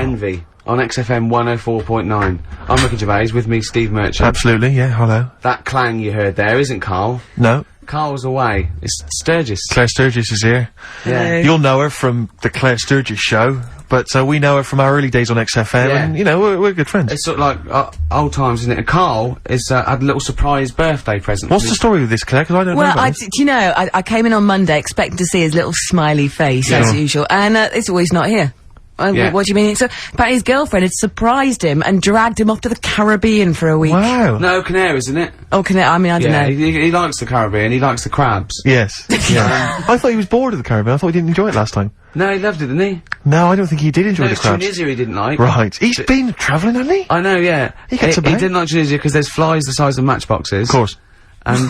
Envy on XFM 104.9. I'm Ricky Gervais, with me Steve Merchant. Absolutely, yeah, hello. That clang you heard there isn't Carl. No. Carl's away. It's Sturgis. Claire Sturgis is here. Yeah. You'll know her from the Claire Sturgis show, but we know her from our early days on XFM, Yeah. and, you know, we're good friends. It's sort of like old times, isn't it? And Carl is had a little surprise birthday present. What's the story with this, Claire? Because I don't know Well, about this. do you know, I came in on Monday expecting to see his little smiley face, as usual, and it's always not here. Yeah. What do you mean? So, apparently his girlfriend had surprised him and dragged him off to the Caribbean for a week. Wow. No, Canaries, isn't it? Oh, I mean, I don't Yeah, know. he likes the Caribbean, he likes the crabs. Yes. Yeah. I thought he was bored of the Caribbean. I thought he didn't enjoy it last time. No, he loved it, didn't he? No, I don't think he did enjoy No, the it's crabs. Tunisia he didn't like. Right. He's been travelling, hasn't he? I know, yeah. He gets he about. didn't like Tunisia because there's flies the size of matchboxes. Of course. And,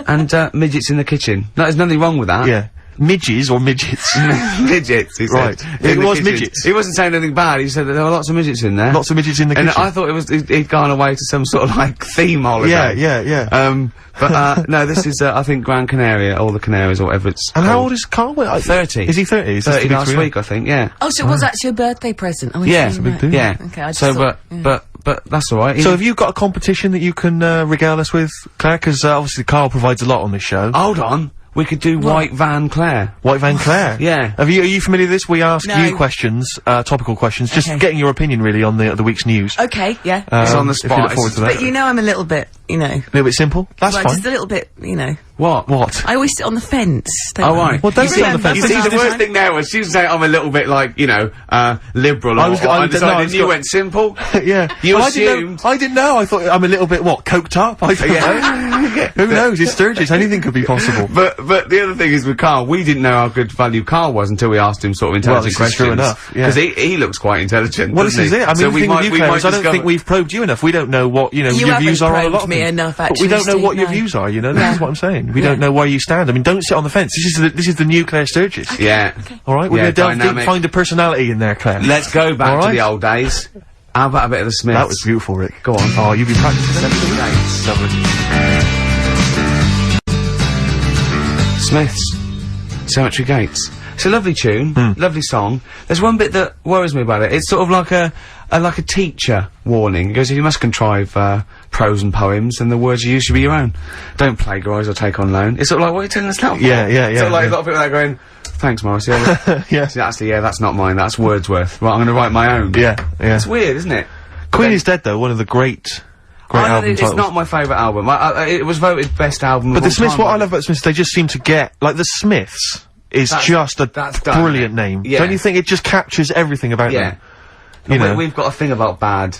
and, midgets in the kitchen. No, there's nothing wrong with that. Yeah. Midges or midgets? Midgets, he said. Right. In It the was kitchen. midgets. He wasn't saying anything bad, he said that there were lots of midgets in there. Lots of midgets in the And kitchen. I thought it was, he'd gone away to some sort of, like, theme holiday. Yeah. But, no, this is, I think Gran Canaria, or the Canaries, or whatever it's And how called. old is Carl? 30. Is he 30? Is this 30 the big last 3? week, I think, yeah. Oh, so it was actually a birthday present. Oh, Yeah, it's it's a big deal. Yeah. Okay, I just so, thought- but that's alright. So have you got a competition that you can regale us with, Claire? Because obviously Carl provides a lot on this show. Hold on. We could do White Van Claire. White Van Claire. Yeah. Are you familiar with this? We ask No. you questions, topical questions, just Okay. getting your opinion really on the week's news. Okay, yeah. It's on the If you spot, look forward to that. But you know I'm a little bit, you know. A little bit simple. That's well, fine. just a little bit, you know. What? What? I always sit on the fence. Don't Oh, I? right. Well, don't You sit on the fence. You This see, is the the worst time- thing there was she was saying I'm a little bit like, you know, liberal or undecided, no, and you went simple. Yeah. You Well, assumed. I didn't know. I thought I'm a little bit, what, coked up? I don't know. Who knows? It's Sturgis. Anything could be possible. But the other thing is with Carl, we didn't know how good value Carl was until we asked him sort of intelligent Well, this is questions. true enough, yeah. Because he looks quite intelligent. Well, this doesn't is he? it. I mean, So the thing with you, Claire, is I don't discover- think we've probed you enough. We don't know what, you know, You your views haven't are on a lot probed of me things. enough, But we actually, don't know what Steve, your no. views are, you know? Yeah. This is what I'm saying. We don't know where you stand. I mean, don't sit on the fence. This is the new Claire Sturgis. Yeah. All right, we're Yeah, gonna delve deep, dynamic. find a personality in there, Claire. Let's go back All to right. the old days. How about a bit of the Smiths? That was beautiful, Rick. Go on. Oh, you've been practicing. Gates. Lovely. Smiths. Cemetery Gates. It's a lovely tune, lovely song. There's one bit that worries me about it. It's sort of like a teacher warning. It goes, you must contrive prose and poems, and the words you use should be your own. Don't plagiarise or take on loan. It's sort of like, what are you telling us now for? Yeah, yeah, yeah, Sort of like yeah. a lot of people are going, thanks, Morris. Yeah, Yeah. actually, yeah, that's not mine. That's Wordsworth. Right, I'm going to write my own. Yeah, yeah. It's weird, isn't it? Queen is Dead, though, one of the great album It's titles. not my favourite album. It was voted best album. But of the all Smiths, time what I by- love about the Smiths, they just seem to get, like, the Smiths is just a that's done, brilliant isn't it? name. Yeah. Don't you think it just captures everything about Yeah. them? You know, We've got a thing about bad.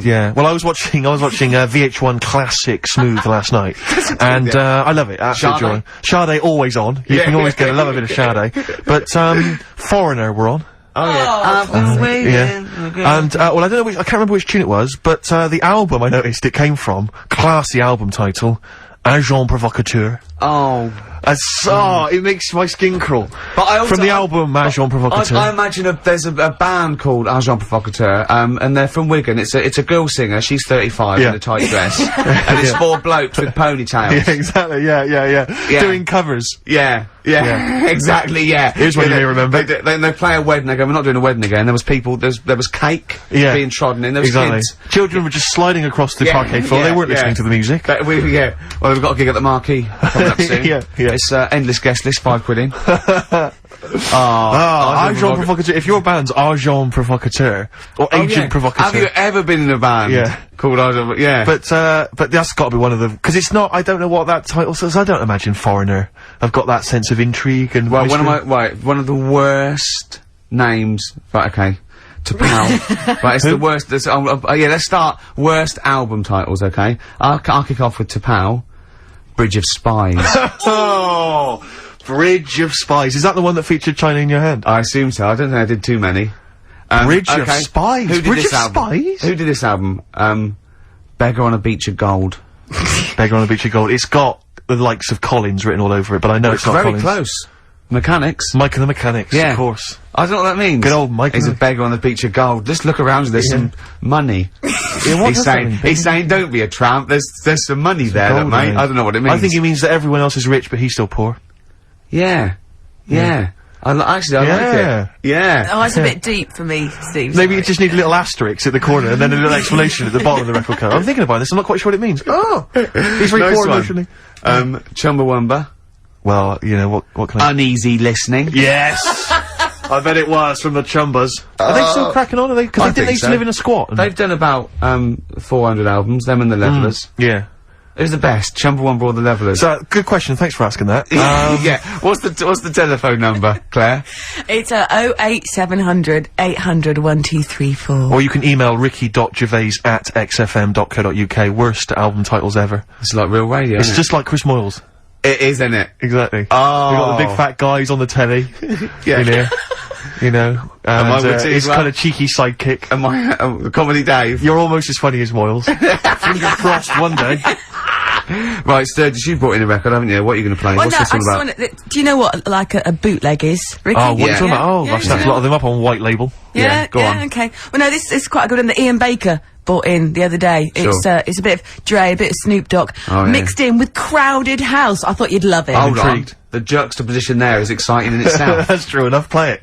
yeah. Well, I was watching VH1 Classic Smooth last night, and I love it. Absolute Sade? joy. Sade always on. You Yeah. can always get a love a bit of Sade. But Foreigner were on. Oh yeah. I've been waiting. Yeah. And well, I don't know I can't remember which tune it was, but the album I noticed it came from, classy album title, Agent Provocateur. Oh. It makes my skin crawl. But I also, From the album Agent Provocateur. I imagine there's a band called Agent Provocateur, and they're from Wigan. It's a girl singer. She's 35 Yeah. in a tight dress, and it's 4 blokes with ponytails. Yeah, exactly. Yeah. Doing covers. Yeah, exactly. Yeah. Here's what you may remember. They play a wedding. They go, "We're not doing a wedding again." There was people. There was cake being trodden in. There was Exactly. kids. Children were just sliding across the Yeah, parquet floor. They weren't listening to the music. Well, we've got a gig at the Marquee coming up soon. Yeah. It's endless guest list, £5 in. Agent Provocateur. If your band's Agent Provocateur or Agent Provocateur. Have you ever been in a band? Yeah. Called Agent? Yeah. But that's got to be one of the, because it's not. I don't know what that title says. I don't imagine Foreigner. I've got that sense of intrigue and. Well, mystery. one of the worst names. Right, okay. To Pal. Right, it's the worst. Yeah, let's start worst album titles. Okay, I'll kick off with T'Pau, Bridge of Spies. Oh, Bridge of Spies. Is that the one that featured China in Your Hand? I assume so. I don't think I did too many. Bridge of Spies. Who did Bridge this of album? Spies? Who did this album? Beggar on a Beach of Gold. Beggar on a Beach of Gold. It's got the likes of Collins written all over it, but I know it's not very Collins. close. Mechanics. Mike and the Mechanics, Yeah. of course. I don't know what that means. Good old Mike He's and a beggar on the beach of gold. Just look around, there's some money. Yeah, what does that mean? He's saying, don't be a tramp, there's some money there, gold, mate. mate. I don't know what it means. I think he means that everyone else is rich, but he's still poor. Yeah. Actually, I like it. Yeah. Oh, it's a bit deep for me, Steve. Maybe you just need a little asterisk at the corner and then a little explanation at the bottom of the record card. I'm thinking about this, I'm not quite sure what it means. Oh! He's very Nice poor one. emotionally. Chumbawamba. Well, you know, what can I... Uneasy listening. Yes! I bet it was from the Chumbas. Are they still cracking on? Are they? Because I they think used to so. live in a squat. They've done about 400 albums, them and the Levellers. Yeah. Who's the best? Chumbawamba or the Levellers? So, good question, thanks for asking that. Yeah. What's the telephone number, Claire? It's 08700 800 1234. Or you can email ricky.gervais@xfm.co.uk. Worst album titles ever. It's like real radio, It's isn't just like Chris Moyles. it? It is, isn't it? Exactly. Oh. We got the big fat guys on the telly. Yeah. In here. You know. And I with you his as well? kind of cheeky sidekick. Am I, Comedy Dave? You're almost as funny as Moyles. Fingers crossed one day. Right, Sturgis, you've brought in a record, haven't you? What are you going to play? Well, What's no, this all about? do you know what, like, a bootleg is, Ricky? Oh, what are you Yeah. talking about? Oh, Yeah, I've snapped a lot of them up on white label. Yeah, go on. Okay. Well, no, this is quite a good one that Ian Baker bought in the other day. Sure. It's a bit of Dre, a bit of Snoop Dogg, Oh, yeah. mixed in with Crowded House. I thought you'd love it. Hold on. intrigued. The juxtaposition there is exciting in itself. That's true enough, play it.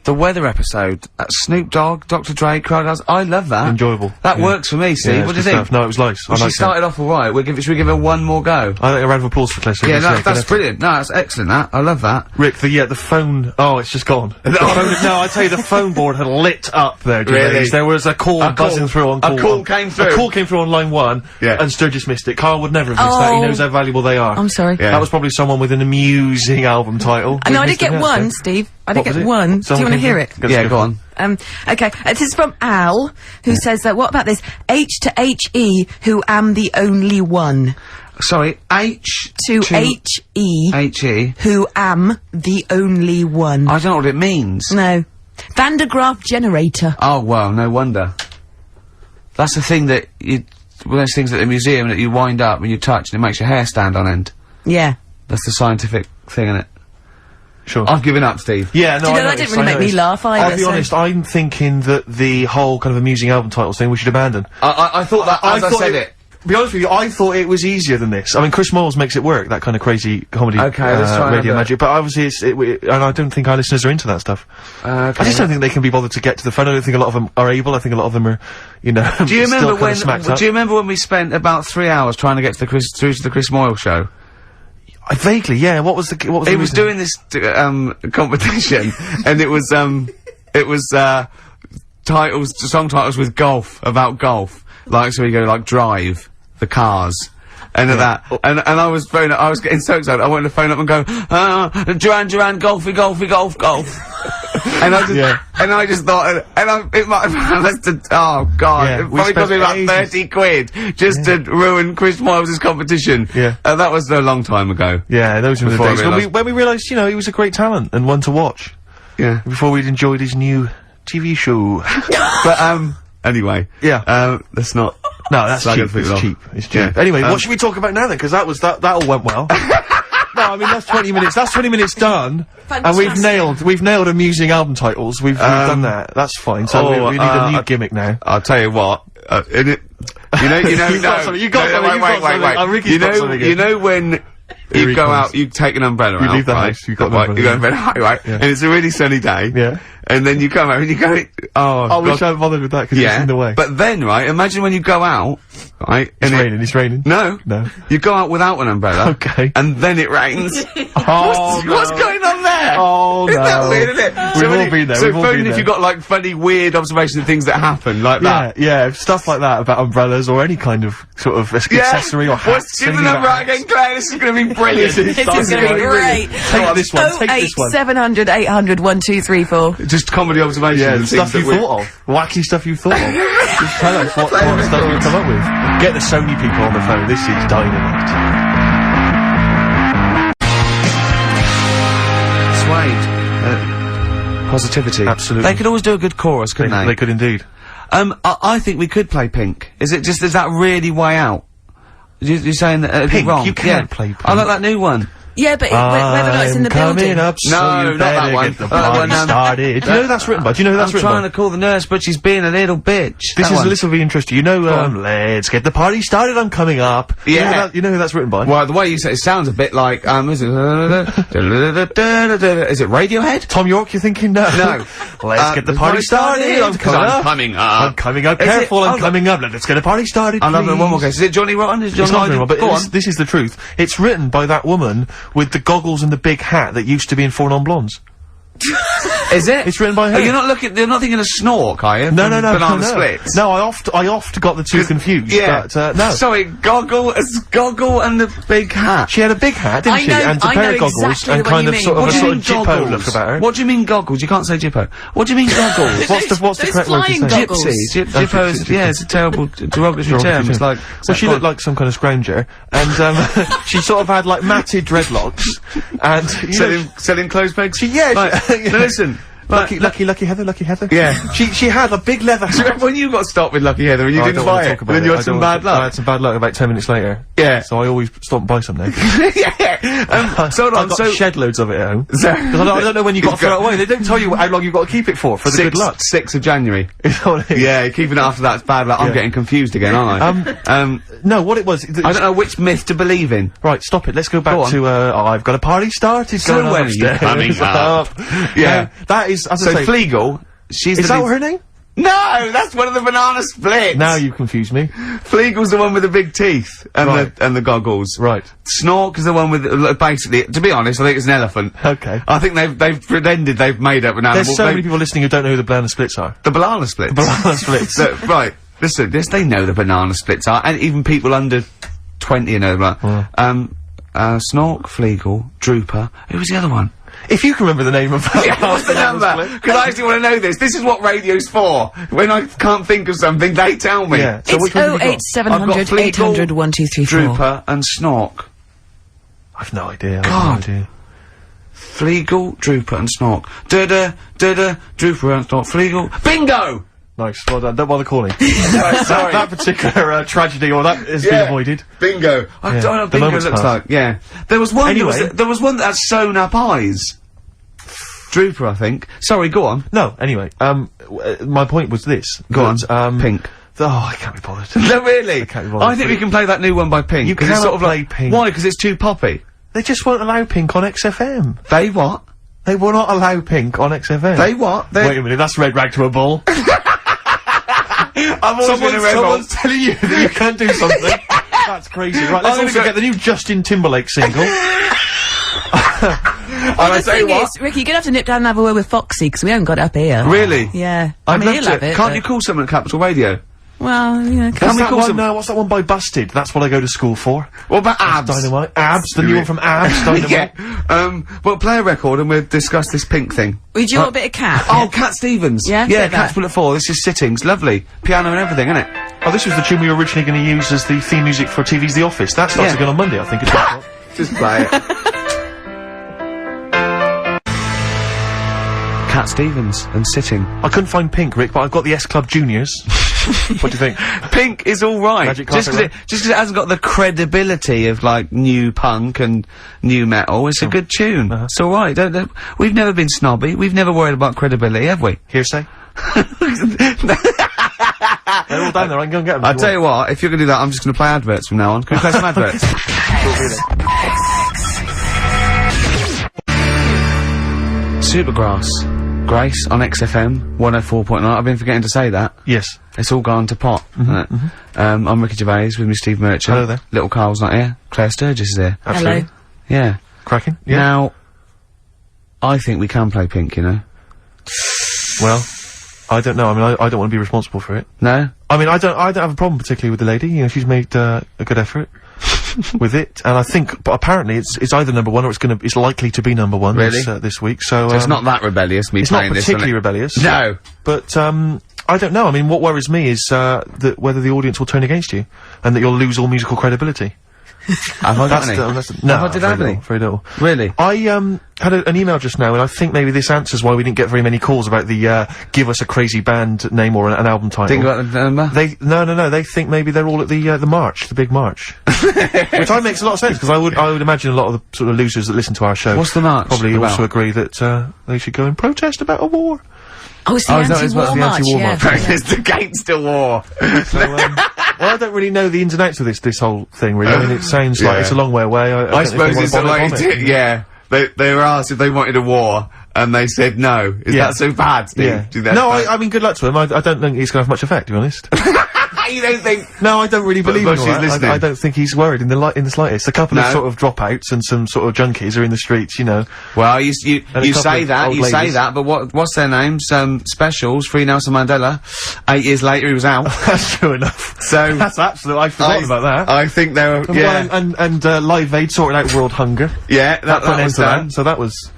The weather episode, Snoop Dogg, Dr. Dre, Crowd House, I love that. Enjoyable. That Yeah. works for me, Steve. Yeah, What it's do you good think? stuff. No, it was nice. I She liked it. started off alright. Should we give her one more go? I think a round of applause for Claire. Yeah, that's brilliant. No, that's excellent, that. I love that. Rick, the phone. Oh, it's just gone. The phone, no, I tell you, the phone board had lit up there. Gervais. Really? There was a call buzzing through on A call. call one. came through? A call came through on line 1. Yeah. And Sturgis missed it. Carl would never have missed that. He Oh. knows how valuable they are. I'm sorry. Yeah. That was probably someone with an amusing album title. I know, I We did get missed it, one, yeah. Steve. I did What was get it? one. Do you Someone want to came hear through? it? Yeah, go on. Okay. This is from Al, who says that, what about this? H to H-E, who am the only one. Sorry, H To H-E, H-E. who am the only one. I don't know what it means. No. Van de Graaff generator. Oh, well, no wonder. That's the thing that one of those things at the museum that you wind up and you touch and it makes your hair stand on end. Yeah. That's the scientific thing, innit? Sure. I've given up, Steve. Yeah, no, Do you know, I that noticed, didn't really I make me noticed. laugh either, I'll be so- honest, I'm thinking that the whole kind of amusing album titles thing we should abandon. I thought that as I said it. Be honest with you, I thought it was easier than this. I mean, Chris Moyles makes it work, that kind of crazy comedy, Okay, let's try radio another. magic, but obviously and I don't think our listeners are into that stuff. Okay. I just don't think they can be bothered to get to the phone. I don't think a lot of them are able. I think a lot of them are, you know, Do you still remember kind of smacked up. do you remember when we spent about 3 hours trying to get to the Chris Moyle show? Vaguely, yeah. What was the He the was reason? doing this competition, and it was song titles with golf, about golf. Like, so we go like Drive, the Cars, and that, and I was getting so excited. I wanted to phone up and go, Duran, golfy, golf. And I just thought, it might have less than, oh god, Yeah, it we probably cost me spent about ages. 30 quid just to ruin Chris Moyles' competition. Yeah. That was a long time ago. Yeah, those were the Before I days realised- when we realised, you know, he was a great talent and one to watch. Yeah. Before we'd enjoyed his new TV show. But, anyway. Yeah. Let's not. No, that's Slag cheap. other people It's off. cheap. It's cheap. Yeah. Anyway, what should we talk about now then? Because that all went well. No, I mean that's 20 minutes. That's 20 minutes done, and we've nailed amusing album titles. We've done that. That's fine. So we need a new gimmick now. I'll tell you what. You know, You've got something, you've got something, you've got something. Oh, Ricky's got something You know when Here you he go comes. out, you take an umbrella out, leave the right? house, you've got an Right, you go umbrella, umbrella, right? Yeah. And it's a really sunny day. Yeah. And then you come out and you go, I God. wish I hadn't bothered with that because it's in the way. But then, right, imagine when you go out, right? It's raining. It's raining. No. No. You go out without an umbrella. Okay. And then it rains. Oh, What's going on there? Oh, Isn't that no. weird, isn't it? We've when all you- been there, So we've all phone been if there. you've got like funny, weird observations of things that happen, like that. Yeah, stuff like that about umbrellas or any kind of sort of accessory or hat. Give the number out again, Claire. This is going to be brilliant. This is going to be great. Take this one. Take this one. 08700 800 1234. Just comedy observations. Yeah, and stuff things you that we- thought of. Wacky stuff you thought of. Just tell us what stuff you come up with. Get the Sony people on the phone. This is dynamite. Suede. Positivity. Absolutely. They could always do a good chorus, couldn't they? They could indeed. I think we could play Pink. Is that really way out? You're saying that it'd Pink? be wrong? You can't Yeah. play Pink. I like that new one. Yeah, but whether or not it's in the building. Up, so no, you not that one. Get the party started. Do you know who that's written by? Do you know who that's written by? I'm trying to call the nurse, but she's being a little bitch. This will be interesting. You know, let's get the party started, I'm coming up. Yeah. You know who that's written by? Well, the way you say it sounds a bit like, is it Radiohead? Tom York, you're thinking? No. No. Let's get the party started, I'm coming up. I'm coming up. Careful, I'm coming up. Let's get a party started, I'll have one more guess. Is it Johnny Rotten? Is it Johnny Rotten? But this is the truth. It's written by that woman with the goggles and the big hat that used to be in Four Non-Blondes. Is it? It's written by her. You're not thinking of Snork, are you? No. Banana Splits. No, I oft got the two confused. Yeah. But, no. Sorry, Goggle and the big hat. She had a big hat, didn't she? And a pair of goggles exactly and kind of sort of a sort of Jippo look about her. What do you mean goggles? You can't say Jippo. What do you mean goggles? What's the correct word to say? Gypsy. Jippo is, it's a terrible derogatory term. It's like... Well, she looked like some kind of scrounger, and, she sort of had, like, matted dreadlocks, and... Selling clothes pegs? Listen... Lucky Heather. Yeah. She had a big leather hat. Do you remember when you got stopped with Lucky Heather and you didn't buy it? Then you had some bad luck? I had some bad luck about 10 minutes later. Yeah. So I always stop and buy some now. Yeah. So I've got shed loads of it at home. Because I don't know when you got to throw it away. They don't tell you how long you've got to keep it for the good luck. 6th of January. Yeah, keeping it after that's bad luck. I'm getting confused again, aren't I? No, what it was... I don't know which myth to believe in. Right, stop it. Let's go back to, I've got a party started going on upstairs. Coming up. Yeah. That is, as I say... Fleagle, is that her name? No, that's one of the Banana Splits. Now you confuse me. Fleagle's the one with the big teeth and the goggles. Right. Snork is the one with basically. To be honest, I think it's an elephant. Okay. I think they've pretended they've made up an animal. There's so many people listening who don't know who the Banana Splits are. The Banana Splits. Banana Splits. Right. Listen, yes, they know the Banana Splits are, and even people under 20 know that. Snork, Fleagle, Drooper. Who was the other one? If you can remember the name of that, what's the number? Because I actually want to know this. This is what radio's for. When I can't think of something, they tell me. Yeah. So it's 08700 800 1234. Drooper and Snork. I've no idea. God. Fleagle, Drooper and Snork. Drooper and Snork. Fleagle. Bingo! Nice. Well done. Don't bother calling. Sorry. That particular tragedy or that has been avoided. Bingo. I don't know what bingo looks like. Yeah. There was one. Anyway, there was one that had sewn up eyes. Drooper, I think. Sorry, go on. No. Anyway, my point was this. Go on. Pink. I can't be bothered. No, really. I can't be bothered. I think we can play that new one by Pink. You can't sort of play Pink. Why? Because it's too poppy. They just won't allow Pink on XFM. They what? They will not allow Pink on XFM. They what? Wait a minute. That's red rag to a bull. Someone's telling you that you can't do something. That's crazy. Right, let's also get the new Justin Timberlake single. Well, the thing is, Ricky, you're gonna have to nip down and have a word with Foxy, because we haven't got it up here. Really? Yeah. I'd love he'll to. have it, Can't you call someone at Capital Radio? Well, you know, what's that one by Busted? That's what I go to school for. What about Abs? Dynamite. Abs, the new one from Abs, Dynamite. Yeah. Well, play a record and we'll discuss this Pink thing. Would you want a bit of Cat? Oh, Cat Stevens. Yeah? Yeah, Cat's Bullet 4. This is Sittings. Lovely. Piano and everything, isn't it? Oh, this was the tune we were originally going to use as the theme music for TV's The Office. That starts again on Monday, I think. Just play it. Cat Stevens and Sitting. I couldn't find Pink, Rick, but I've got the S Club Juniors. What do you think? Pink is alright. Just because it hasn't got the credibility of, like, new punk and new metal, it's a good tune. It's alright. We've never been snobby. We've never worried about credibility, have we? Hearsay? They're all down there, I can go and get them. I'll tell you what, if you're gonna do that, I'm just gonna play adverts from now on. Can we play some adverts? Supergrass. Grace on XFM 104.9. I've been forgetting to say that. Yes. It's all gone to pot, isn't it? I'm Ricky Gervais with me, Steve Merchant. Hello there. Little Carl's not here. Claire Sturgis is here. Absolutely. Hello. Yeah. Cracking. Yeah. Now, I think we can play Pink, you know. Well, I don't know. I mean, I don't want to be responsible for it. No? I mean, I don't have a problem particularly with the lady. You know, she's made a good effort with it, and I think, but apparently it's either number one or it's likely to be number one this week. So it's not that rebellious. It's not particularly rebellious. No, but I don't know. I mean, what worries me is that whether the audience will turn against you, and that you'll lose all musical credibility. Have I got any? No, did I have any? Very little. Really? I had an email just now, and I think maybe this answers why we didn't get very many calls about the give us a crazy band name or an album title. Think about the number? No. They think maybe they're all at the march, the big march, which makes a lot of sense because I would imagine a lot of the sort of losers that listen to our show. What's the march? Probably about? Also agree that they should go and protest about a war. Oh, it's the anti-war march, yeah. It's the gates to war. So, well, I don't really know the ins and outs of this whole thing, really. I mean, it sounds like it's a long way away. I suppose it's a way to, yeah. They were asked if they wanted a war, and they said no. Is that so bad, Steve? Yeah. No, I mean, good luck to him. I don't think it's going to have much effect, to be honest. You don't think? No, I don't really believe in all that. I don't think he's worried in the slightest. A couple of sort of dropouts and some sort of junkies are in the streets, you know. Well, you say that, but what's their names? Specials, Free Nelson Mandela. 8 years later, he was out. That's true enough. So that's absolute. I've forgotten about that. I think they were. Yeah. Well, and Live Aid sorted out world hunger. Yeah, that was done. So that was.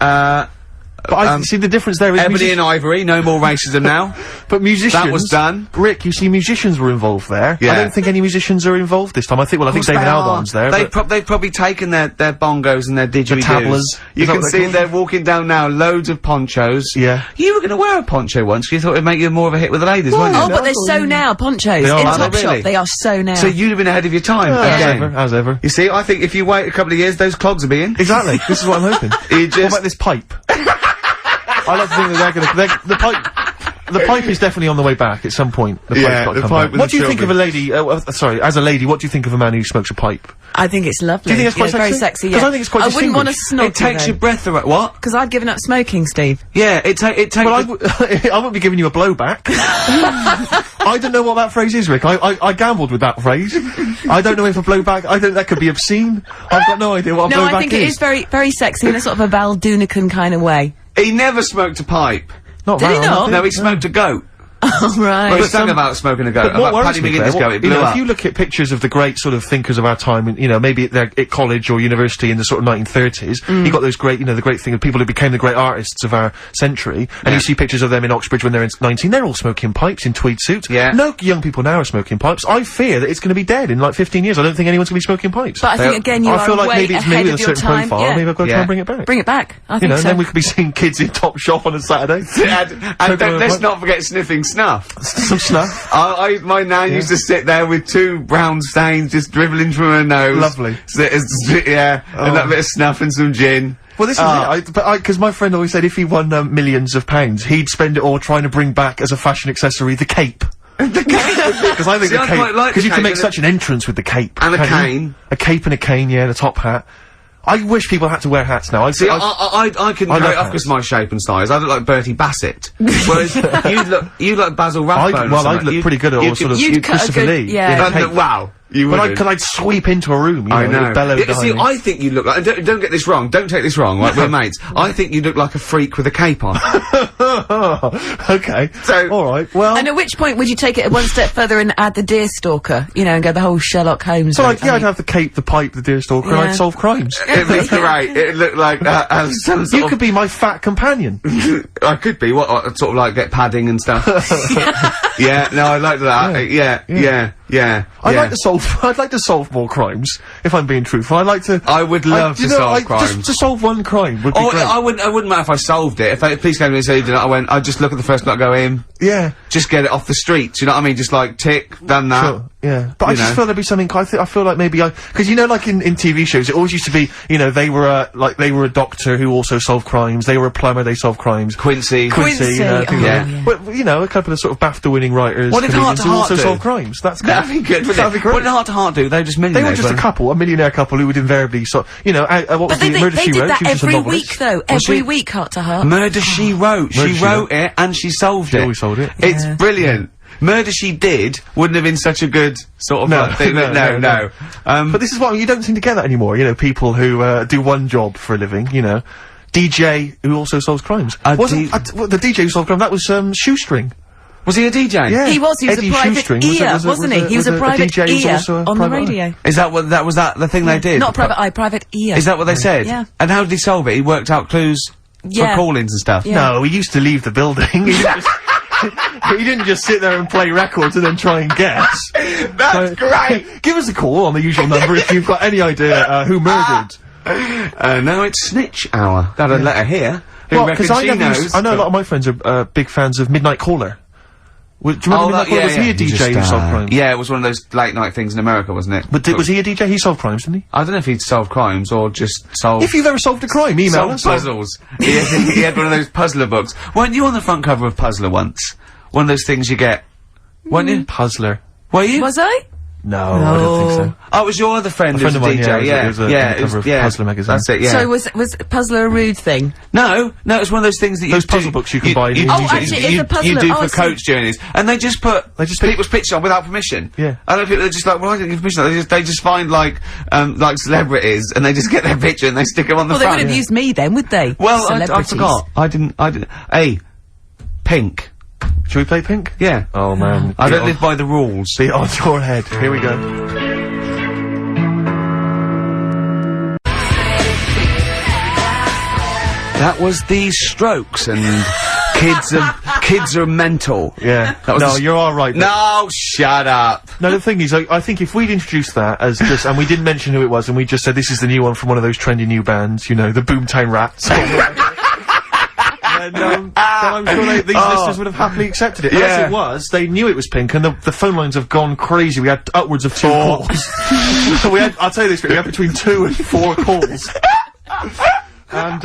But I see the difference there is Ebony and Ivory, no more racism now. But musicians... That was done. Rick, you see musicians were involved there. Yeah. I don't think any musicians are involved this time. I think David Albarn's there. They've probably taken their bongos and their didgeridoos. The tablas. You can see they're walking down now, loads of ponchos. Yeah. You were going to wear a poncho once, you thought it'd make you more of a hit with the ladies, weren't you? Oh, but they're so now, ponchos. In Topshop, they are so now. So you'd have been ahead of your time. As ever. You see, I think if you wait a couple of years, those clogs will be in. Exactly. This is what I'm hoping. What about this pipe? I like to think that the pipe is definitely on the way back at some point. The pipe. What do you think of a lady? Sorry, as a lady, what do you think of a man who smokes a pipe? I think it's lovely. Do you think it's quite sexy? Very sexy. Because I think it's quite. I wouldn't want to snog. It takes your breath away. What? Because I've given up smoking, Steve. Yeah, it takes. Well, I won't be giving you a blowback. I don't know what that phrase is, Rick. I gambled with that phrase. I don't know if a blowback. I think that could be obscene. I've got no idea what a blowback is. No, I think it is very, very sexy in a sort of a Val Doonican kind of way. He never smoked a pipe. Did he not? No, he smoked a goat. Oh, right. Well, he sang about smoking a goat. About Paddy McGuinness goat. It blew up. If you look at pictures of the great sort of thinkers of our time, and, you know, maybe they're at college or university in the sort of 1930s, you got those great, you know, the great thing of people who became the great artists of our century, and you see pictures of them in Oxbridge when they're 19, they're all smoking pipes in tweed suits. Yeah. No young people now are smoking pipes. I fear that it's going to be dead in like 15 years. I don't think anyone's going to be smoking pipes. But I think, again, I feel like maybe it's me with a certain profile. Maybe I've got to try and bring it back. Bring it back. I think so. Then we could be seeing kids in Topshop on a Saturday. And let's not forget sniffing snuff. Some snuff. My nan used to sit there with 2 brown stains just dribbling from her nose. Lovely. And that bit of snuff and some gin. Well, this is it. Because my friend always said if he won millions of pounds, he'd spend it all trying to bring back as a fashion accessory the cape. The cape? Because I think the cape. Because you can make such an entrance with the cape. And a cane. A cape and a cane, yeah, and a top hat. I wish people had to wear hats now. I couldn't carry it off because of my shape and size. I look like Bertie Bassett. Whereas you'd look Basil Rathbone. Well, I'd look pretty good at all sort of Christopher Lee. Yeah. Wow. But I'd sweep into a room, you know, I know. bellow See, I think you look like, and don't get this wrong, don't take this wrong, like, we're mates. I think you look like a freak with a cape on. Okay. So, alright, well. And at which point would you take it one step further and add the deerstalker, you know, and go the whole Sherlock Holmes route? I'd have the cape, the pipe, the deerstalker, and I'd solve crimes. It'd be great. It'd look like, some sort You could be my fat companion. I could be, sort of like get padding and stuff. Yeah, no, I like that. Yeah. I'd like to solve more crimes, if I'm being truthful. I would love to solve crimes. Just to solve one crime would be great. I wouldn't matter if I solved it. If the police came to me and said, I'd just look at the first one, go in. Yeah. Just get it off the street, you know what I mean? Just like, tick, done that. Sure. Yeah. But I just feel there'd be something, I feel like maybe cause you know, like in TV shows, it always used to be, you know, they were a doctor who also solved crimes, they were a plumber, they solved crimes. Quincy, you know, yeah. But, you know, a couple of sort of BAFTA-winning writers. What did Heart to who Heart also do? solve crimes. That'd be good, that'd be great. What did Heart to Heart do? They were just millionaires. They were just a millionaire couple who would invariably you know, what was the Murder She Wrote? They did that every week, though. Every week, Heart to Heart. Murder She Wrote. She wrote it and she solved it. She always solved it. It's brilliant. Murder She Did wouldn't have been such a good sort of thing. No. But this is what you don't seem to get that anymore. You know, people who do one job for a living. You know, DJ who also solves crimes. The DJ who solved crime, that was Shoestring. Was he a DJ? Yeah. He was a private ear, wasn't he? He was a private ear on the radio. Is that what was the thing they did? Not private eye, private ear. Is that what they said? Yeah. And how did he solve it? He worked out clues for call-ins and stuff. Yeah. No, he used to leave the building. He didn't just sit there and play records and then try and guess. That's great! Give us a call on the usual number if you've got any idea who murdered. No, it's Snitch Hour. Got a letter here. Who reckons Because she knows? I know a lot of my friends are big fans of Midnight Caller. Do you remember Midnight Caller? Was he a DJ who solved crimes? Yeah, it was one of those late night things in America, wasn't it? But was he a DJ? He solved crimes, didn't he? I don't know if he'd solve crimes or just solve... If you've ever solved a crime, email us. puzzles. He had one of those puzzler books. Weren't you on the front cover of Puzzler once? One of those things you get. Weren't you? Puzzler. Were you? Was I? No, I don't think so. Oh, it was your other friend who's a of mine, DJ, it was a cover of Puzzler magazine. That's it, yeah. So was Puzzler a rude thing? No, it's one of those things that you Those puzzle books you can buy. Actually, it's a puzzler. You do for coach journeys, and they just put people's pictures on without permission. Yeah. I don't know if they're just like, well, I didn't give permission. They just find like celebrities, and they just get their picture and they stick them on the front. Well, they would have used me then, would they? Well, I forgot. I didn't. Hey, Pink. Shall we play Pink? Yeah. Oh man, I don't live by the rules. Be on your head. Here we go. That was the Strokes and kids are mental. Yeah. That was you're all right. No, shut up. No, the thing is, I think if we'd introduced that as just, and we didn't mention who it was, and we just said this is the new one from one of those trendy new bands, you know, the Boomtown Rats. then I'm sure these listeners would have happily accepted it. As it was, they knew it was Pink, and the phone lines have gone crazy. We had upwards of 2 calls. I'll tell you this, we had between 2 and 4 calls. And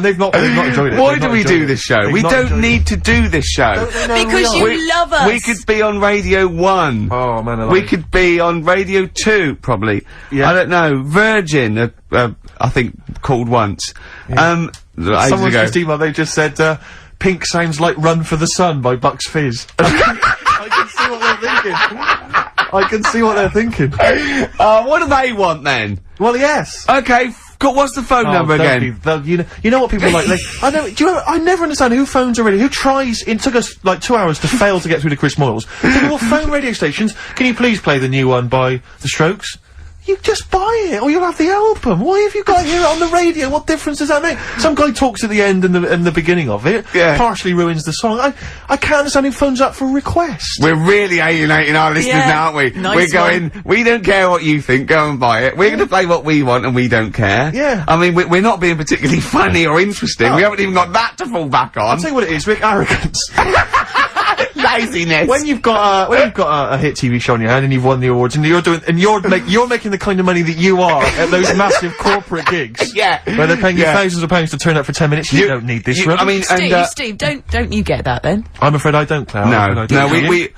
they've not enjoyed it. Why do we do this show? We don't need to do this show. Because you love us. We could be on Radio 1. Oh man, we could be on Radio 2, probably. Yeah. I don't know. Virgin, I think, called once. Yeah. Someone's just emailed, they just said, Pink sounds like Run for the Sun by Bucks Fizz. I can see what they're thinking. What do they want then? Well, yes. Okay, what's the phone number again? You know what people are like? I never understand who phones already. Who tries? It took us like 2 hours to fail to get through to Chris Moyles. People will phone radio stations. Can you please play the new one by The Strokes? You just buy it, or you'll have the album. Why have you got to hear it on the radio? What difference does that make? Some guy talks at the end and the beginning of it. Yeah. Partially ruins the song. I can't understand who phones up for a request. We're really alienating our listeners now, aren't we? Nice We're going, we don't care what you think, go and buy it. We're going to play what we want and we don't care. Yeah. I mean, we're not being particularly funny or interesting. We haven't even got that to fall back on. I'll tell you what it is, Rick, arrogance. Laziness. When you've got a hit TV show on your hand and you've won the awards and you're making the kind of money that you are at those massive corporate gigs. Yeah. Where they're paying you thousands of pounds to turn up for 10 minutes. You don't need this. I mean, Steve, don't you get that then? I'm afraid I don't, Claire. We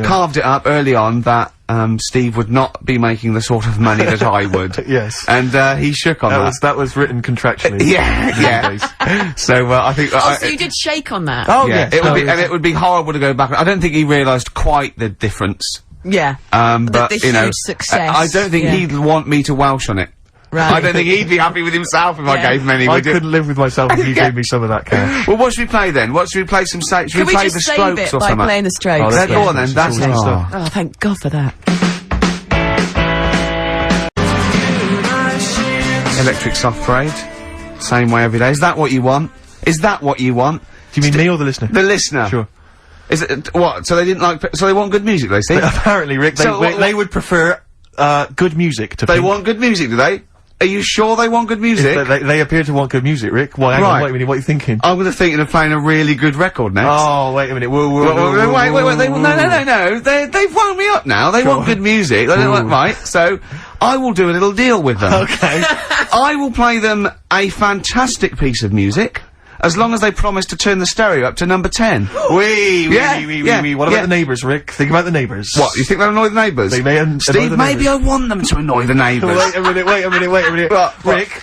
carved it up early on that Steve would not be making the sort of money that I would. Yes. And he shook on that. That was written contractually. Yeah. So I think. So you did shake on that. Oh yeah. It would be horrible to go back. I don't think he realised quite the difference. Yeah. But the you know, huge success. I don't think he'd want me to Welsh on it. Right. I don't think he'd be happy with himself if I gave him any. I couldn't live with myself if you gave me some of that cash. Well, what should we play then? What should we play? Should we play the Strokes or something? Playing the Strokes. Go on then. That's it. Oh, thank God for that. Electric Soft Parade. Same way every day. Is that what you want? Is that what you want? Do you mean me or the listener? The listener. Sure. Is it, what? So they didn't like, so they want good music, they see? Apparently, Rick, they would prefer, good music to They want good music, do they? Are you sure they want good music? They appear to want good music, Rick. Why, hang on, wait a minute, what are you thinking? I was thinking of playing a really good record next. Oh, wait a minute, wait, no, they've wound me up now, they want good music, they don't want, right, so, I will do a little deal with them. Okay. I will play them a fantastic piece of music, as long as they promise to turn the stereo up to number 10. What about the neighbours, Rick? Think about the neighbours. What, you think they'll annoy the neighbours? They may annoy Steve, the maybe I want them to annoy the neighbours. Wait a minute. What? Rick,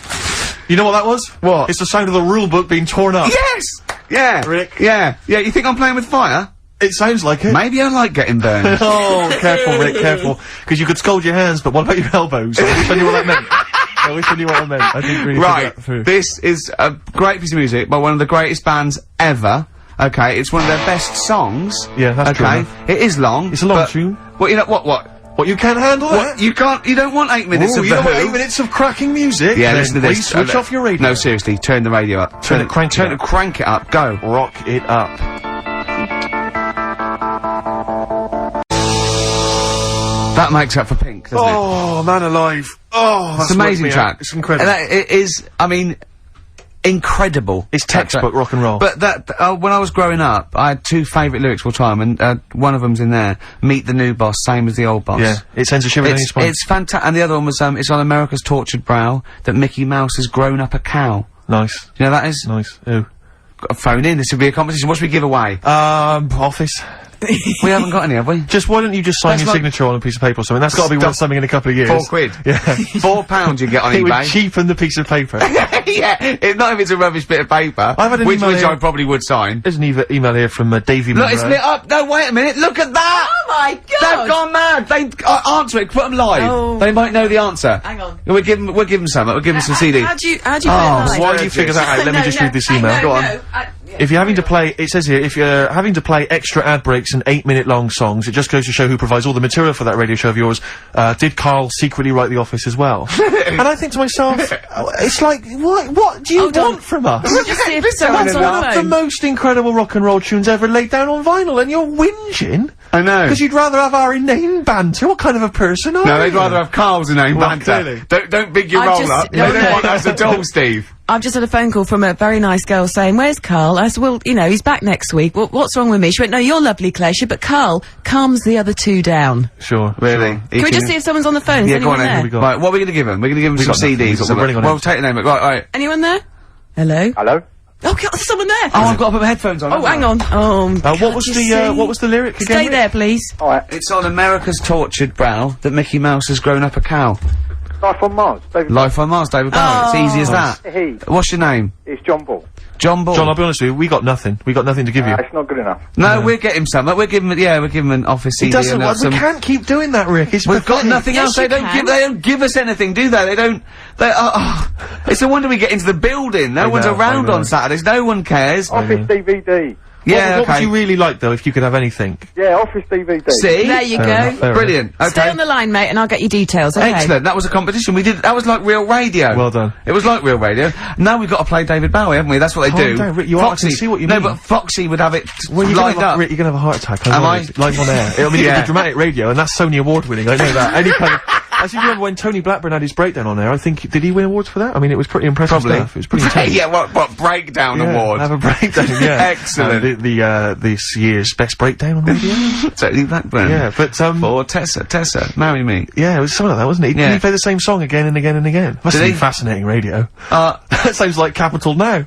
you know what that was? What? It's the sound of the rule book being torn up. Yes! Yeah. Rick. Yeah, you think I'm playing with fire? It sounds like it. Maybe I like getting burned. Oh, careful, Rick, careful. Because you could scold your hands, but what about your elbows? I wish I knew what that meant. I wish I knew what I meant. I didn't really think that through. This is a great piece of music by one of the greatest bands ever. Okay, it's one of their best songs. Yeah, that's true. Okay, it is long. It's a long tune. Well, you know what? What, you can't handle that? You can't, you don't want 8 minutes of you The don't want Who. 8 minutes of cracking music? Yeah, Then listen to this. please switch off your radio. No, seriously, turn the radio up. Crank it up, go. Rock it up. That makes up for Pink, doesn't it? Oh, man alive. Oh, that's It's an amazing track. It's incredible. It is, I mean, incredible. It's textbook rock and roll. But when I was growing up, I had 2 favourite lyrics all the time, and one of them's in there. Meet the new boss, same as the old boss. Yeah, it sends a shiver down your spine. It's fantastic. And the other one was, it's on America's tortured brow that Mickey Mouse has grown up a cow. Nice. You know that is? Nice. Who? Got a phone in. This would be a competition. What should we give away? Office. We haven't got any, have we? Just, why don't you just sign That's your like signature on a piece of paper or something? That's gotta be worth something in a couple of years. 4 quid. Yeah. £4 you get on It would eBay. cheapen the piece of paper. Yeah, not if it's a rubbish bit of paper. I've had an which email here- I probably would sign. There's an email here from Davey Look, Monroe. it's lit up. No, wait a minute. Look at that. Oh my They've god! gone mad. They answer it. Put them live. Oh. They might know the answer. Hang on. We'll give them some. We'll give them some CDs. How do you put it Oh, live? While you figure that out, let me just read this email. Go on. If you're having to play, it says here, if you're having to play extra ad breaks and 8-minute long songs, it just goes to show who provides all the material for that radio show of yours. Did Carl secretly write The Office as well? And I think to myself, it's like, what do you want from us? Just see if someone's One on the of the phone. most incredible rock and roll tunes ever laid down on vinyl, and you're whinging? I know. Because you'd rather have our inane banter. What kind of a person are you? No, they'd rather have Carl's inane Well, banter. clearly. Don't big your I roll just- up. no, They don't no. want us at all, Steve. I've just had a phone call from a very nice girl saying, "Where's Carl?" I said, "Well, you know, he's back next week. What's wrong with me?" She went, "No, you're lovely, Claire." She, but Carl calms the other 2 down. Sure. Really? Can we just see if someone's on the phone? Is Yeah, go on anyone then. there? we got? Right, what are we going to give them? We're going to give them some got nothing. CDs or We're something. running on Well, it. take the name. Right. Anyone there? Hello? Hello? Oh, God, there's someone there. Oh, I've got to put my headphones on. Oh, hang on. Oh, what was the lyric again? Stay there, please. Alright, It's on America's tortured brow that Mickey Mouse has grown up a cow. Life on Mars. David. Life on Mars, David Bowie. It's easy as that. He. What's your name? It's John Ball. John Ball. John, I'll be honest with you, we got nothing. We got nothing to give you. It's not good enough. No, we'll get him some. We'll give him, we'll give him an office CD. It doesn't and work. some. We can't keep doing that, Rick. It's We've got pathetic. nothing Yes, else. They you don't can. give. They don't give us anything, do they? They don't. It's no wonder we get into the building. No one's know, around I know. on Saturdays. No one cares. Office DVD. Yeah, What would you really like, though, if you could have anything? Yeah, Office DVD. See? There you Fair go. enough, fair Brilliant. Okay. Stay on the line, mate, and I'll get you details, okay? Excellent. That was a competition. We did. That was like real radio. Well done. It was like real radio. Now we've got to play David Bowie, haven't we? That's what they Calm do. down, Rick, you are- I can see what you no, mean. but Foxy would have it Well, you're lined gonna have, up. Rick, you're gonna have a heart attack. Am I? Live on air. I mean, Yeah. it's dramatic radio, and that's Sony Award winning. I know that. Any kind of. I seem to remember when Tony Blackburn had his breakdown on there. I think did he win awards for that? I mean, it was pretty impressive Probably. stuff. It was pretty intense. Yeah. What breakdown award? Have a breakdown. Yeah. Excellent. This year's best breakdown on radio. Tony Blackburn. Yeah, but Or Tessa, marry me. yeah, it was something like that, wasn't it? Yeah. He played the same song again and again and again. Must Did have he? been fascinating radio. That sounds like Capital Now.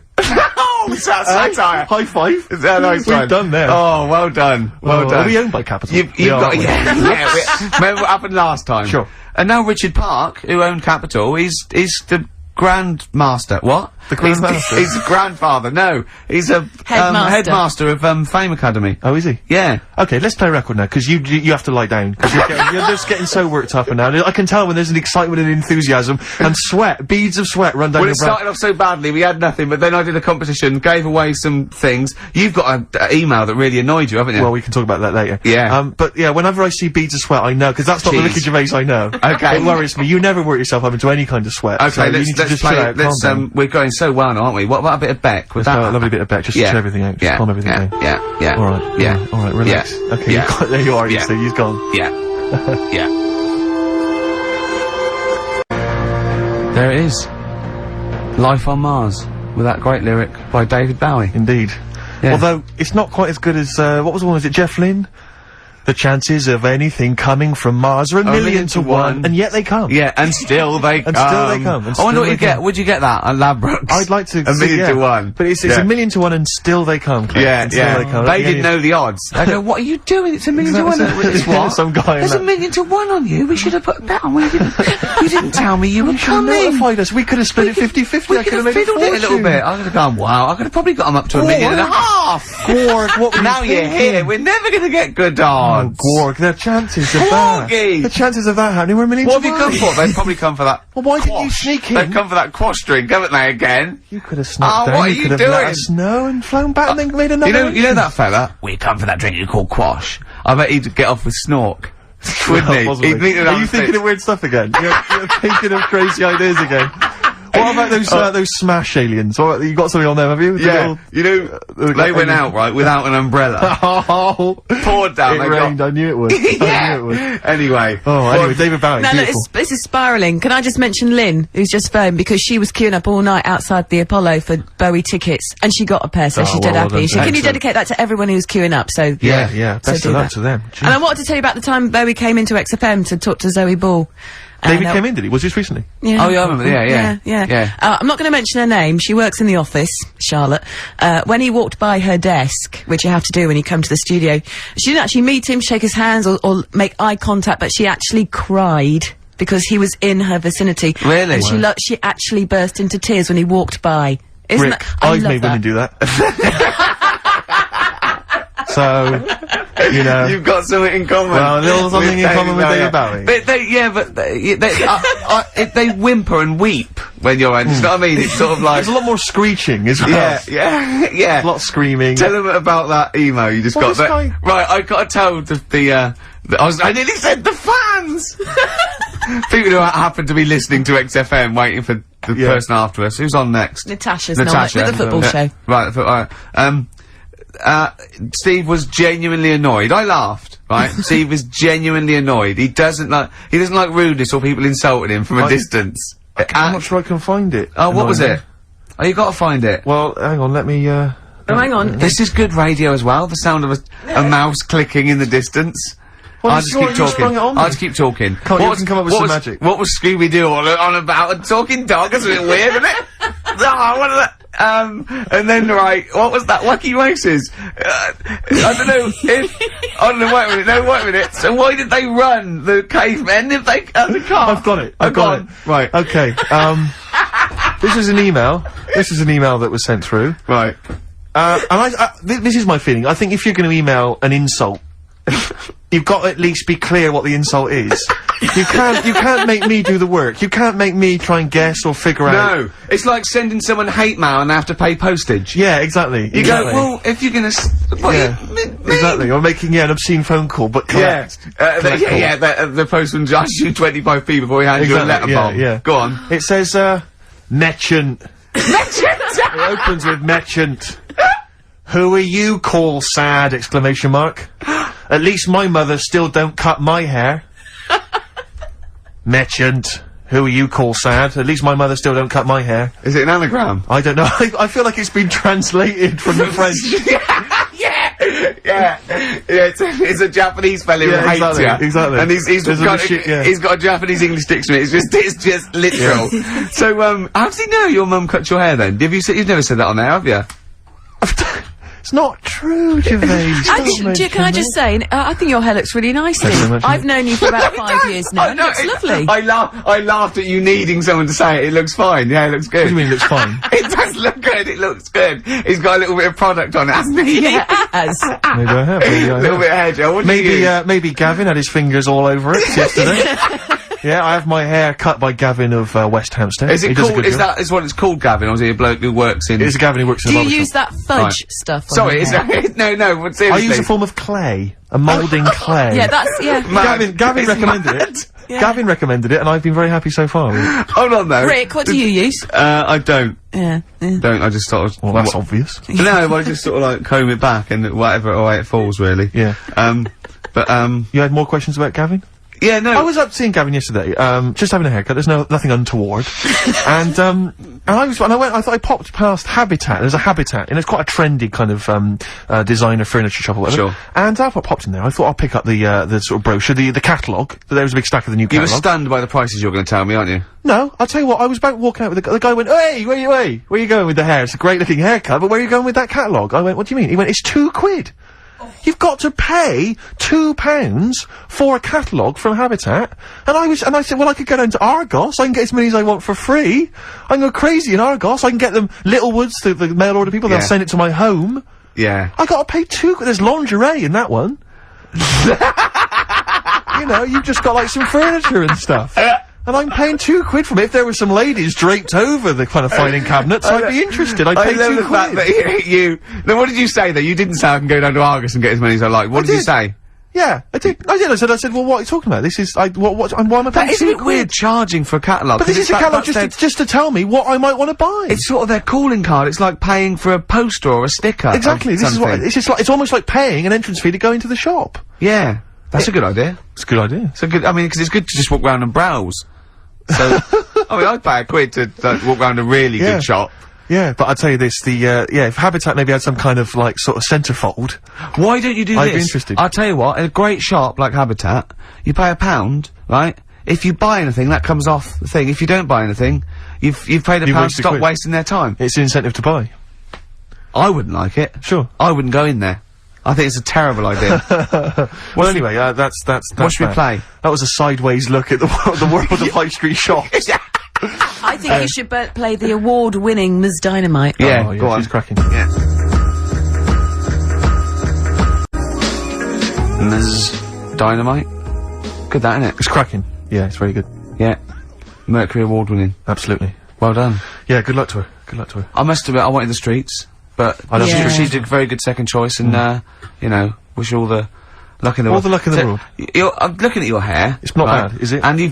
satire. High five. Is that a nice We've one? done there. Oh, well done. Well done. Are we owned by Capital? You've We are, got, aren't we? yeah. Remember what happened last time? Sure. And now Richard Park, who owned Capital, is the Grandmaster. What? The Grandmaster? He's grandfather. No, he's a Headmaster. headmaster of Fame Academy. Oh, is he? Yeah. Okay, let's play a record now, because you have to lie down, because you're just getting so worked up and now. I can tell when there's an excitement and enthusiasm, and sweat, beads of sweat run down Well, your it brow. started off so badly, we had nothing, but then I did a competition, gave away some things. You've got an email that really annoyed you, haven't you? Well, we can talk about that later. Yeah. But yeah, whenever I see beads of sweat, I know, because that's not the Jeez. Ricky Gervais I know. Okay. It worries me. You never work yourself up into any kind of sweat. Okay, so you need to let's just play. chill out, calm down. We're going so well now, aren't we? What about a bit of Beck? Let's play a lovely bit of Beck, just to chill everything out, just calm everything down. Yeah. Alright. Yeah. Alright, relax. Yeah. Okay, Yeah. there you are, Yeah. he's gone. Yeah. Yeah. There it is. Life on Mars, with that great lyric by David Bowie. Indeed. Yeah. Although, it's not quite as good as, what was the one, was it Jeff Lynne? The chances of anything coming from Mars are a million to one, and yet they come. Yeah, and still they come. And still they come, and I wonder still what you they get. come. Would you get that at Ladbrokes? I'd like to A see, million yeah. to one. But it's Yeah. a million to one and still they come, Claire. Yeah, And still yeah. They come. They Yeah, didn't know the odds. They go, what are you doing? It's a million to one. It's what? Some guy in There's that- a million to one on you. We should have put that on. We didn't. You didn't tell me you were You coming. notified us. We could have split it 50-50. We I could have made fiddled it a little fortune. bit. I could have gone, wow. I could have probably got them up to a million and a half. Gorg, what were Now you you're thinking? here. We're never going to get good odds. Gorg, the chances of that. Gorgie. The chances of that happening were a million What to have you one. come for? They've probably come for that. Well, why didn't you quash. sneak in? They've come for that quash drink, haven't they, again? You could have snuck Oh, down. what are you you could have let doing? us know and flown back and then made another. You know that fella? We come for that drink you call quash. I bet he'd get off with Snork. Wouldn't he? Possibly. He'd think Are you thinking of weird stuff again? You're thinking of crazy ideas again. What about those Smash aliens? What, you got something on them, have you? Yeah, you know, they went out, right, without an umbrella. Oh, poured down. It rained, I knew it would. I knew it would. Anyway. Anyway, David Bowie, No, beautiful. this is spiralling. Can I just mention Lynn, who's just phoned, because she was queuing up all night outside the Apollo for Bowie tickets, and she got a pair, so she's dead well happy. done. Can you dedicate that to everyone who's queuing up? So Yeah, best do of luck that. to them. And I wanted to tell you about the time Bowie came into XFM to talk to Zoe Ball. David came in, did he? Was this recently? Yeah. Oh, yeah, I remember. Yeah. I'm not going to mention her name. She works in the office, Charlotte. When he walked by her desk, which you have to do when you come to the studio, she didn't actually meet him, shake his hands, or make eye contact, but she actually cried because he was in her vicinity. Really? And she actually burst into tears when he walked by. Isn't Rick, that? I I've love made that. women do that. So, you know. You've got something in common. Well, a little something in common with David Bowie. They whimper and weep when you're around. You know what I mean? It's sort of like... There's a lot more screeching as well. Yeah. A lot of screaming. Tell them about that email you just got. this guy- Right, I got to tell I nearly said the fans! People who happen to be listening to XFM waiting for the person after us. Who's on next? Natasha's not with the football show. Right, Steve was genuinely annoyed. I laughed, right? Steve was genuinely annoyed. He doesn't like rudeness or people insulting him from a distance. I'm not sure I can find it. Oh, what was it? Oh, you gotta find it. Well, hang on, let me, Oh, hang on. This is good radio as well, the sound of a mouse clicking in the distance. Well, I'll just keep you sprung talking. it on me. I'll just keep talking. Can't you can come up with some magic? What was Scooby-Doo on about? A talking dog? That's a bit weird, isn't it? What is that? And then, right, what was that? Wacky Races? I don't know wait a minute. So why did they run, the cavemen, if they, the car? I've got it. Right. Okay, this is an email. This is an email that was sent through. Right. And this is my feeling. I think if you're going to email an insult, you've got to at least be clear what the insult is. You can't make me do the work. You can't make me try and guess or figure out. No, it's like sending someone hate mail and they have to pay postage. Yeah, exactly. You go, well, if you're gonna, Exactly. Or making an obscene phone call, but collect. The postman charges you 25p before he hands you a letter bomb. Yeah. Go on. It says, merchant. It opens with merchant. Who are you, call sad, exclamation mark. At least my mother still don't cut my hair. Merchant. Who are you, call sad? At least my mother still don't cut my hair. Is it an anagram? I don't know. I feel like it's been translated from the French. Yeah, it's a Japanese fella who hates you. Exactly. And he's got a Japanese English dictionary. It's just literal. So, how does he know your mum cut your hair then? You've never said that on air, have you? It's not true, Gervais. Can I just say, I think your hair looks really nice, Thanks very Lee. much, I've known you for about 5 years now. It looks lovely. I laughed at you needing someone to say it. It looks fine. Yeah, it looks good. What do you mean it looks fine? It does look good. It looks good. He's got a little bit of product on it, hasn't he? Yeah, it has. Maybe I have. A little bit of hair gel. What do you use? Maybe Gavin had his fingers all over it yesterday. Yeah, I have my hair cut by Gavin of West Hampstead. Is it called? Is what it's called, Gavin, or is he a bloke who works in? It's a Gavin who works in Do a you barber use shop. that fudge stuff on Sorry, your hair? no. But seriously, I use a form of clay, a moulding clay. Yeah, that's, Gavin recommended it. Yeah. Gavin recommended it, and I've been very happy so far. Hold on though. Rick, what do you use? I don't. Yeah. Don't. I just sort of. Well, that's obvious. No, I just sort of like comb it back and whatever way it falls, really. Yeah. You had more questions about Gavin? Yeah, no. I was up seeing Gavin yesterday, just having a haircut. There's nothing untoward. and I thought I popped past Habitat. There's a Habitat, and it's quite a trendy kind of, designer furniture shop or whatever. Sure. And I popped in there. I thought I'll pick up the sort of brochure, the catalogue. There was a big stack of the new You catalogue. were stunned by the prices you're going to tell me, aren't you? No, I'll tell you what, I was about walking out with the guy went, hey, where are you going with the hair? It's a great looking haircut, but where are you going with that catalogue? I went, what do you mean? He went, it's £2. You've got to pay £2 for a catalogue from Habitat. And I said, well, I could go down to Argos, I can get as many as I want for free. I can go crazy in Argos, I can get them Littlewoods, the mail order people, they'll send it to my home. Yeah. I gotta pay there's lingerie in that one. You know, you've just got like some furniture and stuff. And I'm paying £2 from it. If there were some ladies draped over the kind of filing cabinets, I'd be interested. I'd pay £2. I love the fact that you... Now, what did you say, though? You didn't say I can go down to Argos and get as many as I like. What did you say? Yeah, I did. I said, well, what are you talking about? This is, why am I paying? Isn't it weird charging for a catalogue? But this is a catalogue just to tell me what I might want to buy. It's sort of their calling card. It's like paying for a poster or a sticker. Exactly. This is what, it's almost like paying an entrance fee to go into the shop. Yeah. That's a good idea. It's a good idea. It's a good, I mean, because it's good to just walk around and browse. So, I mean, I'd pay £1 to walk around a really good shop. Yeah, but I'll tell you this, if Habitat maybe had some kind of, like, sort of centrefold... Why don't you do this? I'd be interested. I'll tell you what, in a great shop like Habitat, you pay £1, right? If you buy anything, that comes off the thing. If you don't buy anything, you've paid £1, stop wasting their time. It's an incentive to buy. I wouldn't like it. Sure. I wouldn't go in there. I think it's a terrible idea. Well, anyway, that's what should we play? That was a sideways look at the world of high street shops. I think you should play the award-winning Ms. Dynamite. Yeah, oh, go on. She's cracking. Yeah. Ms. Dynamite. Good, that, innit? It's cracking. Yeah, it's very good. Yeah. Mercury Award winning. Absolutely. Well done. Yeah, good luck to her. Good luck to her. I must admit, I wanted the Streets, but she did a very good second choice, and you know, wish you all the luck in the world. All the luck in the world. I'm looking at your hair. It's not bad, is it? And you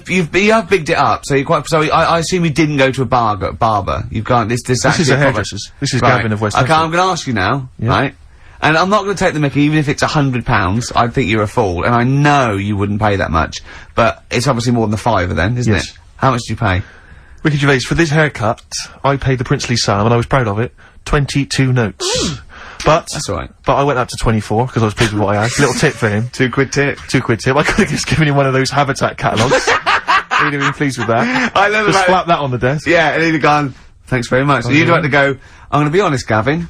have bigged it up, so you're quite. So I assume you didn't go to a barber. You've gone. This is a hairdresser's. This is Gavin of West. Okay, I'm going to ask you now, right? And I'm not going to take the mickey, even if it's £100. I think you're a fool, and I know you wouldn't pay that much. But it's obviously more than the £5 then, isn't it? How much do you pay? Ricky Gervais, for this haircut, I paid the princely Sam, and I was proud of it. 22 notes. But that's all right. But I went up to 24 because I was pleased with what I had. Little tip for him. £2 tip. £2 tip. I could have just given him one of those Habitat catalogues. He'd have been pleased with that. I love just slap that on the desk. Yeah, and he'd have gone, thanks very much. So you'd like to go, I'm going to be honest, Gavin.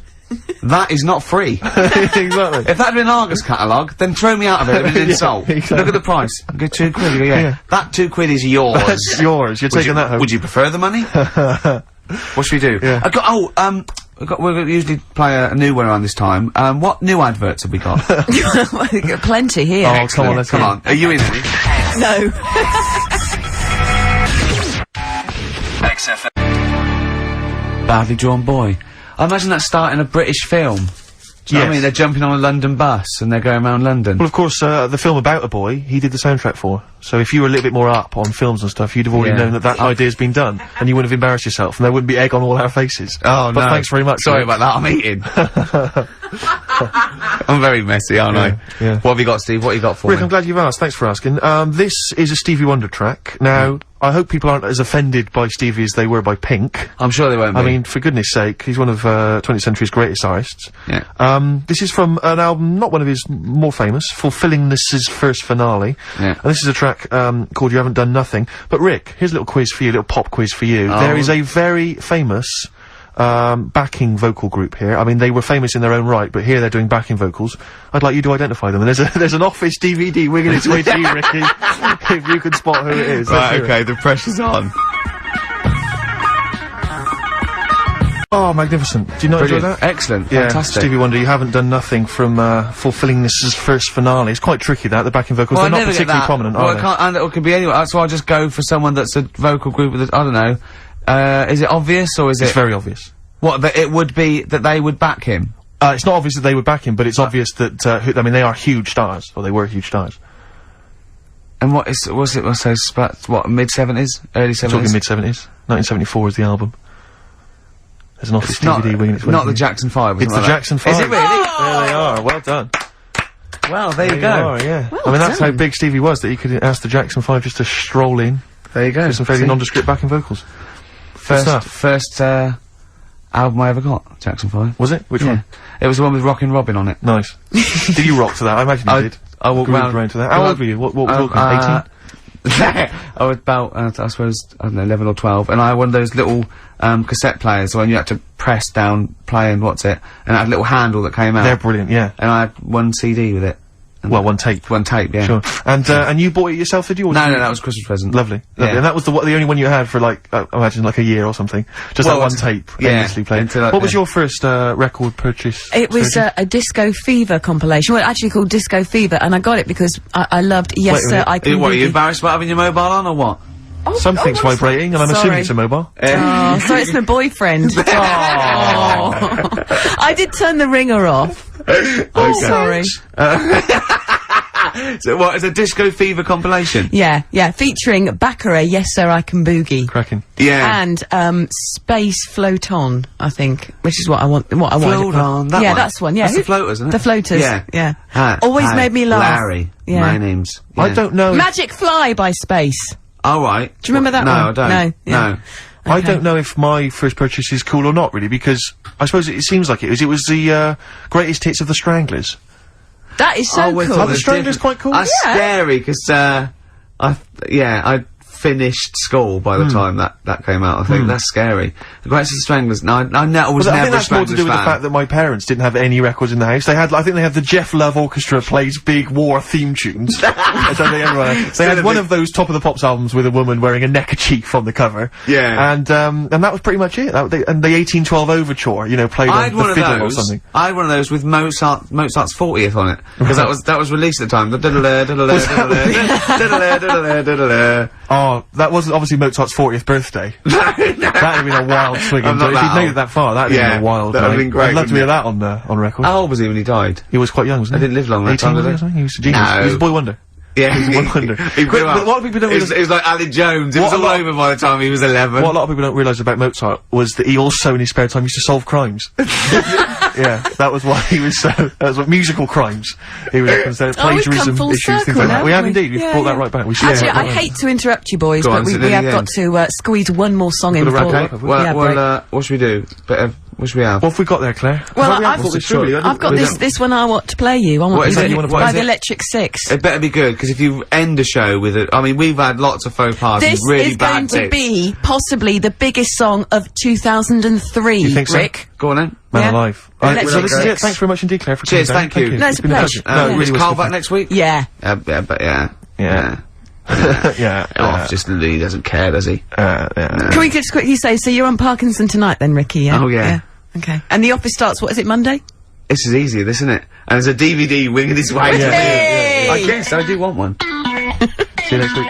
That is not free. Exactly. If that had been an Argus catalogue, then throw me out of it. It was an insult. Exactly. Look at the price. Go £2. You go, yeah. That £2 is yours. That's yours. You're taking that home. Would you prefer the money? What should we do? Yeah. We'll usually play a new one around this time. What new adverts have we got? We've got plenty here. Oh, come on, let's come on. Are you in any? No. XFM. Badly Drawn Boy. I imagine that's starting a British film. Do you know what I mean? They're jumping on a London bus and they're going around London. Well, of course, the film about a boy, he did the soundtrack for. So if you were a little bit more up on films and stuff, you'd have already known that idea's been done, and you wouldn't have embarrassed yourself, and there wouldn't be egg on all our faces. Oh, but no. Thanks very much. Sorry about that, I'm eating. I'm very messy, aren't I? Yeah. What have you got, Steve? What have you got for Rick, me? I'm glad you've asked. Thanks for asking. This is a Stevie Wonder track. Now, I hope people aren't as offended by Stevie as they were by Pink. I'm sure they won't be. I mean, for goodness sake, he's one of 20th century's greatest artists. Yeah. This is from an album, not one of his more famous, Fulfillingness's first finale. Yeah. And this is a track called You Haven't Done Nothing. But Rick, here's a little quiz for you, a little pop quiz for you. Oh. There is a very famous backing vocal group here. I mean, they were famous in their own right, but here they're doing backing vocals. I'd like you to identify them. And there's an Office DVD wigging its way to you, Ricky, if you can spot who it is. Right, okay, the pressure's on. Oh, magnificent. Do you not enjoy that? Excellent. Yeah, Fantastic. Stevie Wonder, You Haven't Done Nothing from Fulfillingness's first finale. It's quite tricky, that, the backing vocals. Well, they're not particularly prominent, are they? And it could be anyone, so I'll just go for someone that's a vocal group with, I don't know, is it obvious, or is It's very obvious. What, that it would be, that they would back him? It's not obvious that they would back him, but it's obvious that, I mean, they are huge stars, or they were huge stars. And what is, what's it, what's those, what, mid-70s? Early 70s? Talking mid-70s. 1974 is the album. There's an Office DVD winging its way. Not the Jackson 5, It's the Jackson 5. Is it really? There they are, well done. Well, there you go. Are, yeah. I mean, that's how big Stevie was, that he could ask the Jackson 5 just to stroll in. There you go. With some fairly nondescript backing vocals. First album I ever got, Jackson 5. Was it? Which one? It was the one with Rockin' Robin on it. Nice. Did you rock to that? I imagine you did. I walked around to that. How old were you? What was 18? I was about, I suppose, I don't know, 11 or 12, and I had one of those little, cassette players when you had to press down play and what's it, and it had a little handle that came out. They're brilliant, yeah. And I had one CD with it. Well, one tape. One tape, yeah. Sure. And you bought it yourself, did you? Or No, that was a Christmas present. Lovely. Yeah. And that was the only one you had for, like, I imagine, like a year or something. Just that one tape. Endlessly played. What was your first, record purchase? It was a Disco Fever compilation. Well, actually called Disco Fever, and I got it because I loved Yes Sir, I Can What, are Be you the- embarrassed about having your mobile on, or what? Something's vibrating, and I'm assuming Sorry. it's a mobile. Oh, so it's my boyfriend. Oh. I did turn the ringer off. Oh, sorry. So what, is a Disco Fever compilation? Yeah, featuring Baccarat, Yes Sir, I Can Boogie. Cracking. Yeah. And, Space Float On, I think, which is what I want, Float On, that yeah, one? that's one, yeah. That's the Floaters, isn't it? The Floaters, yeah. Always Hi, made me laugh. Larry, Yeah. my name's... I don't know. Magic Fly by Space. Oh, right. Do you remember that no, one? I don't. No, yeah. No. I don't know if my first purchase is cool or not, really, because I suppose it seems like it was. It was the greatest hits of the Stranglers. That is so we cool. thought Are the Stranglers quite cool? That's scary, because, I finished school by the time that came out, I think. That's scary. The Greatest of the Stranglers, no, I was I never think a that's more to do Stranglers with the fan. fact that my parents didn't have any records in the house. They had, I think they had the Jeff Love Orchestra plays big war theme tunes. I don't think everyone had. They had one of those Top of the Pops albums with a woman wearing a neckerchief on the cover. Yeah. And that was pretty much it. And the 1812 Overture, you know, played on the fiddle or something. I had one of those with Mozart's 40th on it, because that was released at the time. Oh, that wasn't obviously Mozart's 40th birthday. That'd have been a wild swing. I'm not If he'd that made it old. that far, that'd have been a wild. That'd have been great, I'd love to hear wouldn't that on record. How old was he when he died? He was quite young, wasn't he? I didn't live long that 18 time, was did he I? or something? He was a genius. No. He was a boy wonder. Yeah, He was a wonder. He grew But up. a lot of people don't It was like Alec Jones. It was all over by the time he was 11. What a lot of people don't realise about Mozart was that he also, in his spare time, used to solve crimes. Yeah, that was why he was so. That was what musical crimes. He was considered Oh, we've come plagiarism full issues, things circle like that. now, We have haven't we? indeed. We've Yeah, brought yeah. that right back. We Actually, I hate to interrupt you, boys, Go but on, we to the have got end. to squeeze one more song in Got to before. wrap it up, have we? Yeah, break. What should we do? What should we have? What have we got there, Claire? Well, Have we I've- thought this What's through, the really? I I've got We this don't- this one I want to play you. I want What is you it? to- What by is the it? Electric Six. It better be good, because if you end a show with it, I mean, we've had lots of faux pas This and really is going bad to bits. be possibly the biggest song of 2003. You think so? Rick? Go on then. Man Yeah. alive. Electric so this is it. Six. Thanks very much indeed, Claire, for Cheers, coming down. thank you. No, it's a been pleasure. No, it Is really was Carl good back next week? Yeah. Yeah. Yeah. Yeah. Oh, just he doesn't care, does he? Yeah. Can we just quickly say, so you're on Parkinson tonight then, Ricky, yeah? Oh, yeah. Okay. And the office starts, what is it, Monday? This is easier, this, isn't it? And there's a DVD winging its way. Yay! I guess I do want one. See you next week.